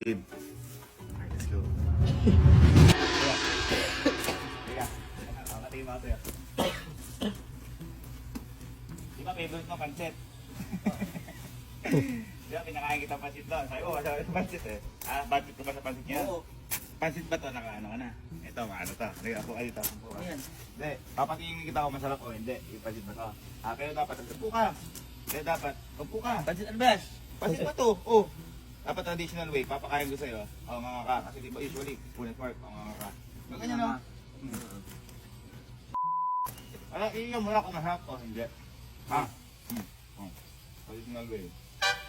Alright, let's go. Teka. Patayin mo ako sa'yo. Di ba favorite mo pancit? Di ba pinakain kita pancit doon? Sabi ko, masarap yung pancit eh. Ah, budget ko ba sa pancit niya? Oo. Pancit ba to? Naka-ano ka na? Ito, maano to? Ako ka dito. Upo ka. Ayan. Hindi, papatingin kita kung masarap o hindi. Yung pancit ba to? Ah, pero dapat, upo ka. Hindi, dapat, upo ka. Pansit ano ba? Pancit ba to? Oh. Dapat traditional way, papakain ko sa'yo. O, mga ka. Kasi di ba usually, punit mark, o mga ka. Ganyan no? Wala, iyon mo na kung masarap o hindi. Ha? Oh. Traditional way.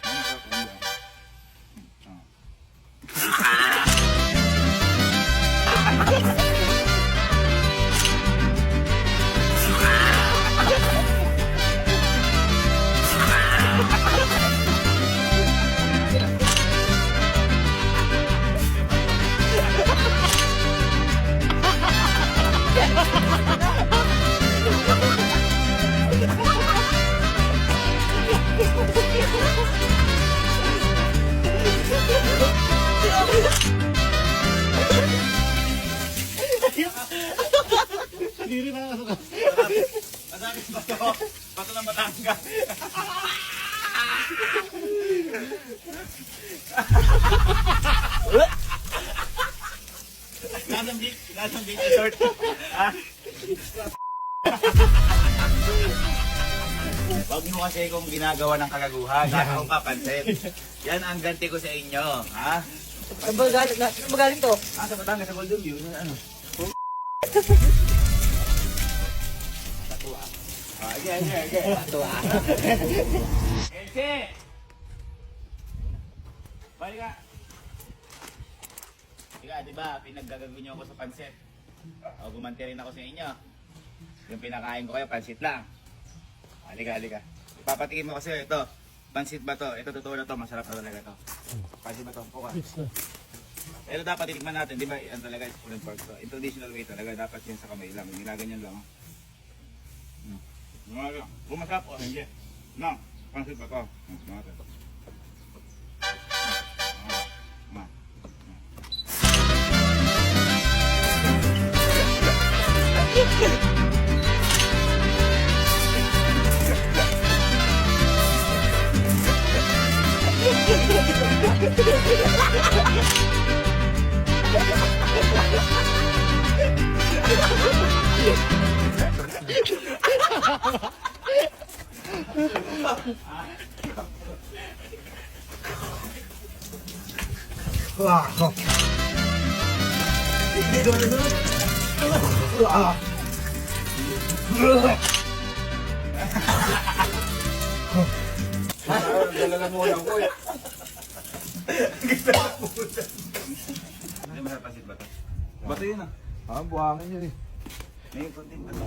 Ano masarap o hindi? Hindi rin nakakasuka. Masakit ba ito? Bato ng Batangas. Lasang beach resort. Huwag mo kasi kung ginagawa ng kagaguhan. Nasa kong papansin. Yan ang ganti ko sa inyo. Ha? Saan ba galing to? Ah, sa Batangas, sa Golden View. Ano? Okay. Ito ah. Elsie! Balik ka! Ika, di ba, pinaggagago niyo ako sa pansit. O, gumanti rin ako sa inyo. Yung pinakain ko kayo, pansit lang. Halika. Ipapatikin mo kasi ito. Pansit ba to? Ito, totoo na to. Masarap na talaga to. Pansit ba to? Puka. Pero dapat titikman natin, di ba? Yan talaga, pulled pork to. In traditional way talaga, dapat yan sa kamay lang. Ginaganyan lang. Kung masarap o hindi. No, pansit ba to? Natin. Dalalan mo lang ko eh. Hindi masarap pansit ba to? Bato yun ah. Buhangin yun eh. May konting bato.